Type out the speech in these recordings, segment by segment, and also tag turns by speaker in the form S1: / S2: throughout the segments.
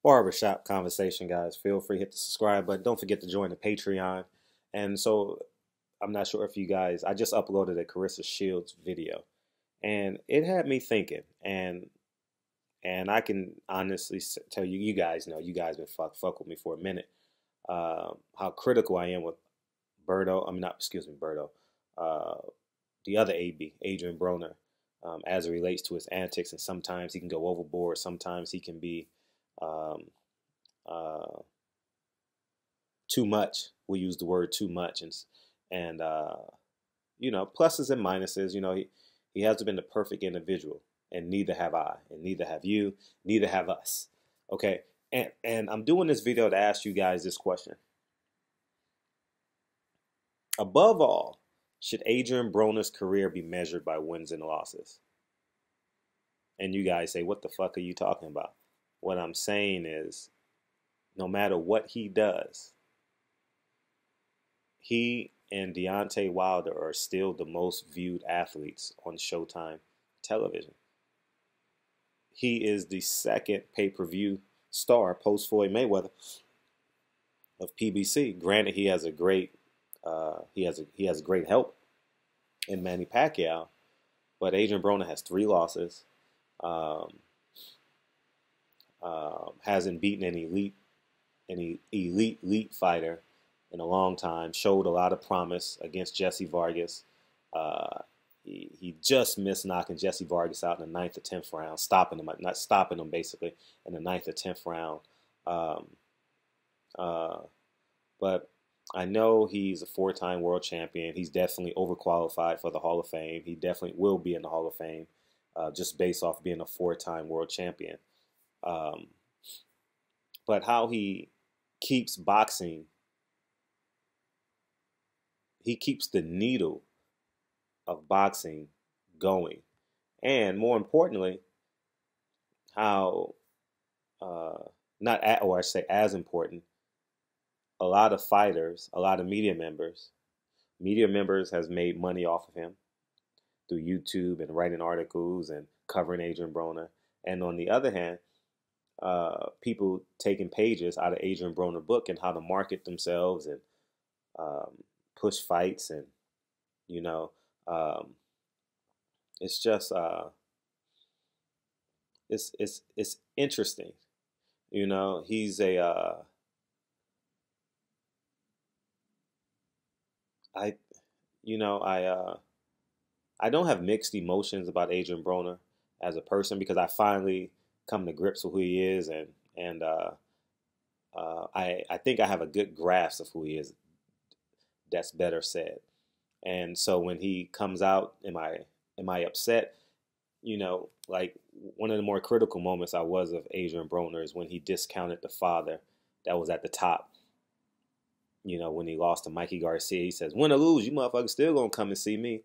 S1: barbershop conversation, guys. Feel free to hit the subscribe button. Don't forget to join the Patreon. And so I'm not sure if you guys, I just uploaded a Carissa Shields video, and it had me thinking. And I can honestly tell you, you guys know, you guys been fuck with me for a minute. How critical I am with Berto. I mean, not excuse me, Berto. Uh, the other AB, Adrien Broner, as it relates to his antics, and sometimes he can go overboard. Sometimes he can be um, uh, too much. We use the word too much, and you know, pluses and minuses. You know, he hasn't been the perfect individual, and neither have I, and neither have you, neither have us. Okay, and I'm doing this video to ask you guys this question. Above all, should Adrien Broner's career be measured by wins and losses? And you guys say, what the fuck are you talking about? What I'm saying is, no matter what he does, he and Deontay Wilder are still the most viewed athletes on Showtime television. He is the second pay-per-view star post Floyd Mayweather of PBC. Granted, he has a great he has great help in Manny Pacquiao, but Adrien Broner has 3 losses. Hasn't beaten an elite fighter in a long time. Showed a lot of promise against Jesse Vargas. He just missed knocking Jesse Vargas out in the 9th or 10th round, not stopping him basically in the 9th or 10th round. But I know he's a 4-time world champion. He's definitely overqualified for the Hall of Fame. He definitely will be in the Hall of Fame, just based off being a 4-time world champion. But how he keeps boxing, he keeps the needle of boxing going. And more importantly, how, not at, or I say as important, a lot of fighters, a lot of media members has made money off of him through YouTube and writing articles and covering Adrien Broner. And on the other hand, people taking pages out of Adrien Broner book and how to market themselves and push fights, and you know, it's just it's interesting. You know, he's a I I don't have mixed emotions about Adrien Broner as a person, because I finally come to grips with who he is, and I think I have a good grasp of who he is. That's better said. And so when he comes out, am I upset? You know, like one of the more critical moments I was of Adrien Broner is when he discounted the father that was at the top. You know, when he lost to Mikey Garcia, he says, "Win or lose, you motherfuckers still gonna come and see me."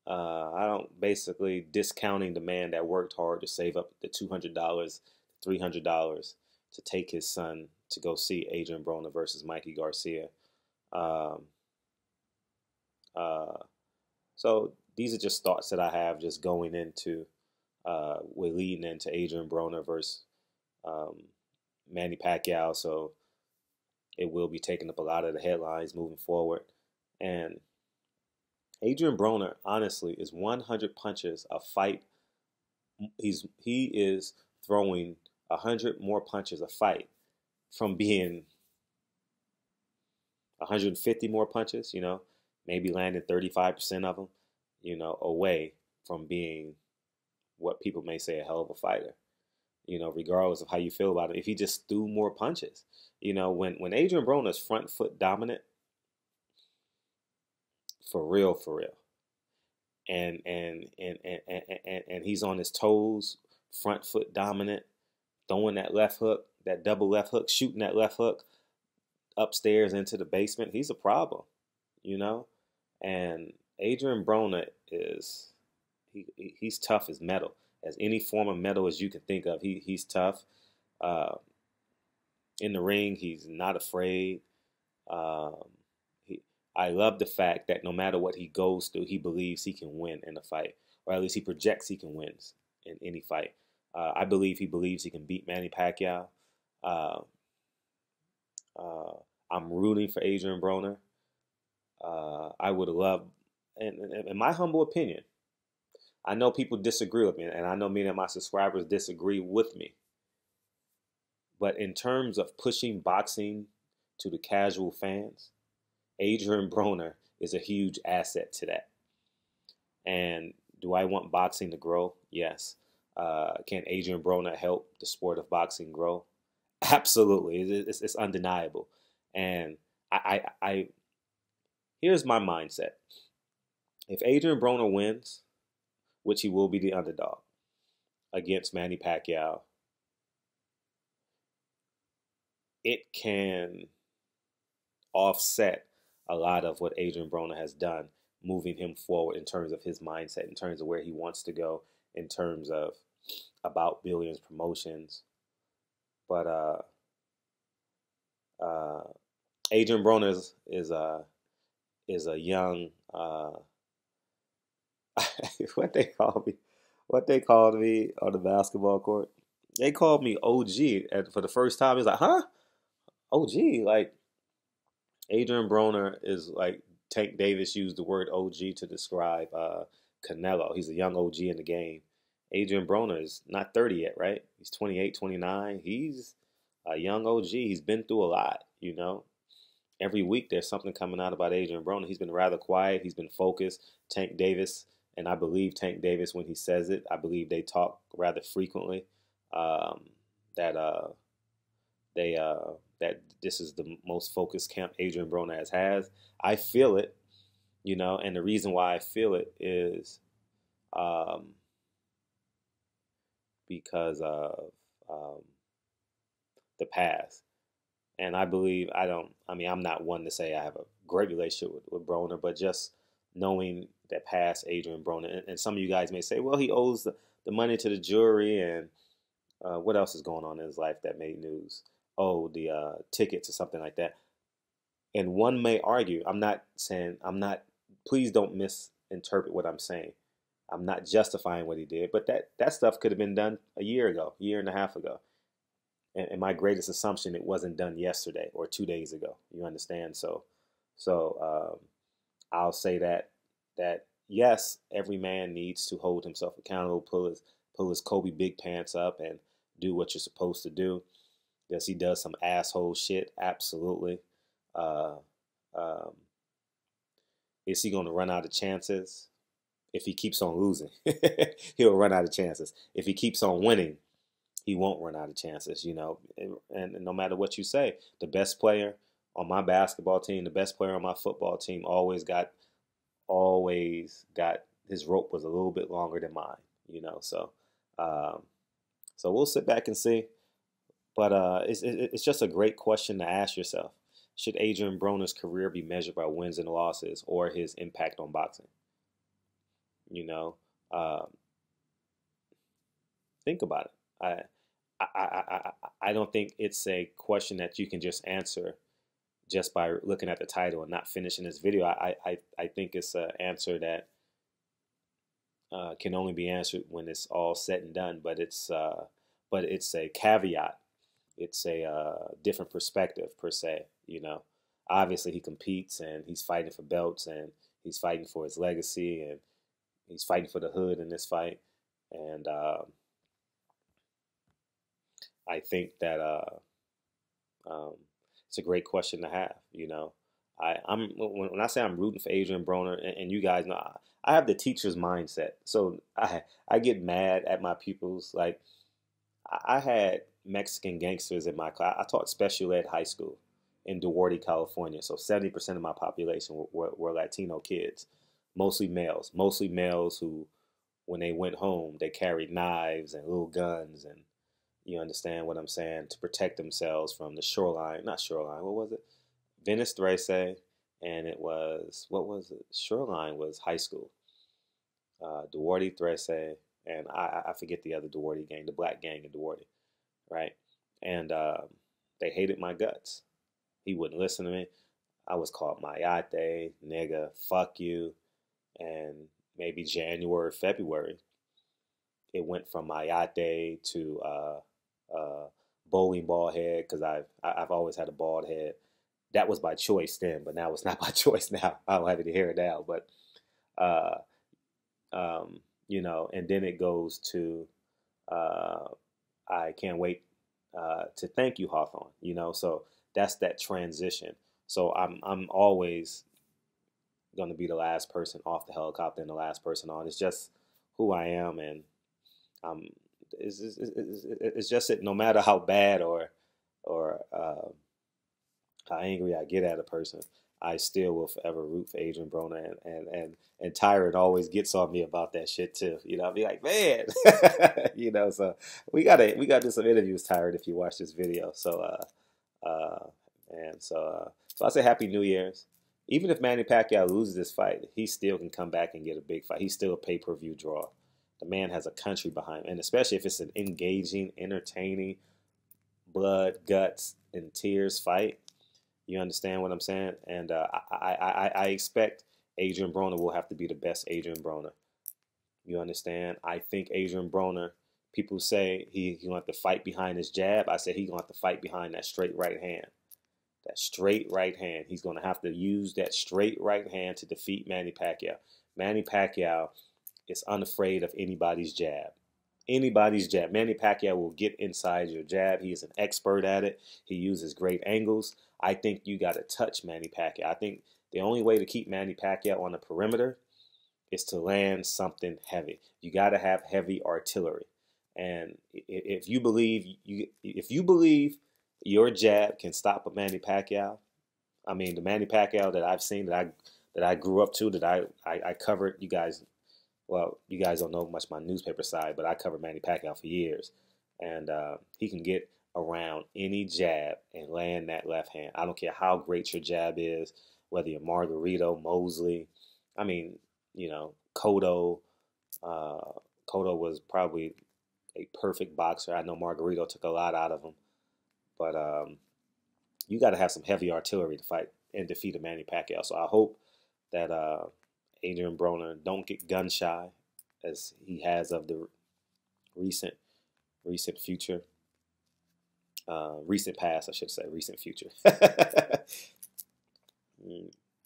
S1: I don't, basically discounting the man that worked hard to save up the $200, $300 to take his son to go see Adrien Broner versus Mikey Garcia. Um, so these are just thoughts that I have just going into, we're leading into Adrien Broner versus Manny Pacquiao. So it will be taking up a lot of the headlines moving forward. And Adrien Broner, honestly, is 100 punches a fight. He is throwing 100 more punches a fight from being 150 more punches, you know, maybe landing 35% of them, you know, away from being what people may say a hell of a fighter, you know, regardless of how you feel about it. If he just threw more punches, you know, when Adrien Broner is front foot dominant, for real, and he's on his toes, front foot dominant, throwing that left hook, that double left hook, shooting that left hook upstairs into the basement, he's a problem, you know. And Adrien Broner is he's tough as metal, as any form of metal as you can think of. He's tough. In the ring, he's not afraid. I love the fact that no matter what he goes through, he believes he can win in a fight, or at least he projects he can win in any fight. I believe he believes he can beat Manny Pacquiao. Uh, uh, I'm rooting for Adrien Broner. I would love, in my humble opinion, I know people disagree with me, and I know many of my subscribers disagree with me. But in terms of pushing boxing to the casual fans, Adrien Broner is a huge asset to that. And do I want boxing to grow? Yes. Can Adrien Broner help the sport of boxing grow? Absolutely. It's undeniable. And I here's my mindset. If Adrien Broner wins, which he will be the underdog against Manny Pacquiao, it can offset a lot of what Adrien Broner has done, moving him forward in terms of his mindset, in terms of where he wants to go, in terms of about billions promotions. But Adrien Broner is a young what they called me on the basketball court. They called me OG, and for the first time, it's like, huh? OG, like Adrien Broner is like Tank Davis used the word OG to describe Canelo. He's a young OG in the game. Adrien Broner is not 30 yet, right? He's 28, 29. He's a young OG. He's been through a lot, you know. Every week there's something coming out about Adrien Broner. He's been rather quiet. He's been focused. Tank Davis, and I believe Tank Davis when he says it, I believe they talk rather frequently. Um, that they that this is the most focused camp Adrien Broner has. I feel it, you know, and the reason why I feel it is um, because of um, the past. And I believe I mean, I'm not one to say I have a great relationship with Broner, but just knowing that past Adrien Broner, and some of you guys may say, well, he owes the money to the jury, and what else is going on in his life that made news? Oh, the tickets or something like that. And one may argue, please don't misinterpret what I'm saying. I'm not justifying what he did, but that stuff could have been done a year ago, year and a half ago. And my greatest assumption, it wasn't done yesterday or 2 days ago. You understand? So I'll say that yes, every man needs to hold himself accountable, pull his Kobe big pants up, and do what you're supposed to do. Yes, he does some asshole shit. Absolutely. Uh, um, is he going to run out of chances? If he keeps on losing, he'll run out of chances. If he keeps on winning, he won't run out of chances, you know. And no matter what you say, the best player on my basketball team, the best player on my football team always got his rope was a little bit longer than mine, you know. Um, so we'll sit back and see. But it's just a great question to ask yourself. Should Adrien Broner's career be measured by wins and losses or his impact on boxing? You know, um, think about it. I don't think it's a question that you can just answer just by looking at the title and not finishing this video. I think it's an answer that can only be answered when it's all said and done. But it's a caveat. It's a different perspective per se. You know, obviously he competes and he's fighting for belts and he's fighting for his legacy and he's fighting for the hood in this fight. And I think that um, it's a great question to have. You know, I'm when I say I'm rooting for Adrien Broner, and you guys know I have the teacher's mindset, so I get mad at my pupils. Like I had Mexican gangsters in my class. I taught special ed high school in Duarte, California. So 70% of my population were Latino kids, mostly males who, when they went home, they carried knives and little guns and you understand what I'm saying? To protect themselves from the shoreline, not shoreline, what was it? Venice Thrace, and it was, what was it? Shoreline was high school. Duarte Thrace, and I forget the other Duarte gang, the black gang in Duarte, right? And they hated my guts. He wouldn't listen to me. I was called Mayate, nigga, fuck you. And maybe January, February, it went from Mayate to bowling ball head because I've always had a bald head. That was by choice then, but now it's not by choice now. I don't have any hair now, but uh, you know, and then it goes to uh, I can't wait to thank you, Hawthorne. You know, so that's that transition. So I'm always going to be the last person off the helicopter and the last person on. It's just who I am, and um, it's just it. No matter how bad or how angry I get at a person, I still will forever root for Adrien Broner, and Tyrant always gets on me about that shit too. You know, I'll be like, man, you know. So we gotta do some interviews, Tyrant, if you watch this video. So and so I say Happy New Year's. Even if Manny Pacquiao loses this fight, he still can come back and get a big fight. He's still a pay-per-view draw. The man has a country behind him, and especially if it's an engaging, entertaining, blood, guts, and tears fight. You understand what I'm saying? And I expect Adrien Broner will have to be the best Adrien Broner. You understand? I think Adrien Broner, people say he going to have to fight behind his jab. I said he's going to have to fight behind that straight right hand. That straight right hand. He's going to have to use that straight right hand to defeat Manny Pacquiao. Manny Pacquiao is unafraid of anybody's jab. Anybody's jab. Manny Pacquiao will get inside your jab. He is an expert at it. He uses great angles. I think you got to touch Manny Pacquiao. I think the only way to keep Manny Pacquiao on the perimeter is to land something heavy. You got to have heavy artillery. And if you believe your jab can stop a Manny Pacquiao, I mean the Manny Pacquiao that I've seen that I grew up to, that I covered, you guys. Well, you guys don't know much my newspaper side, but I covered Manny Pacquiao for years. And he can get around any jab and land that left hand. I don't care how great your jab is, whether you're Margarito, Mosley. I mean, you know, Cotto. Cotto was probably a perfect boxer. I know Margarito took a lot out of him. But you got to have some heavy artillery to fight and defeat a Manny Pacquiao. So I hope that Adrien Broner don't get gun shy, as he has of the recent future, recent past, I should say, recent future.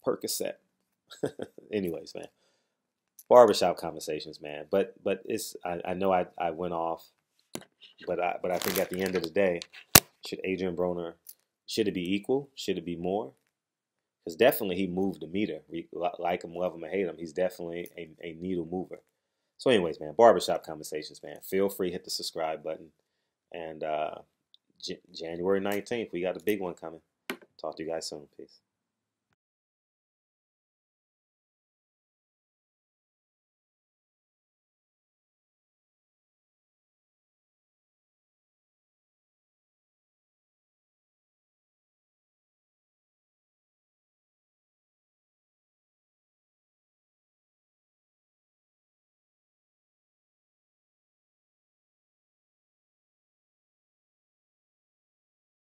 S1: Percocet. Anyways, man, barbershop conversations, man. But it's I know I went off, but I think at the end of the day, should Adrien Broner, should it be equal? Should it be more? Because definitely he moved the meter. Like him, love him, or hate him, he's definitely a needle mover. So anyways, man, barbershop conversations, man. Feel free, hit the subscribe button. And January 19th, we got a big one coming. Talk to you guys soon. Peace.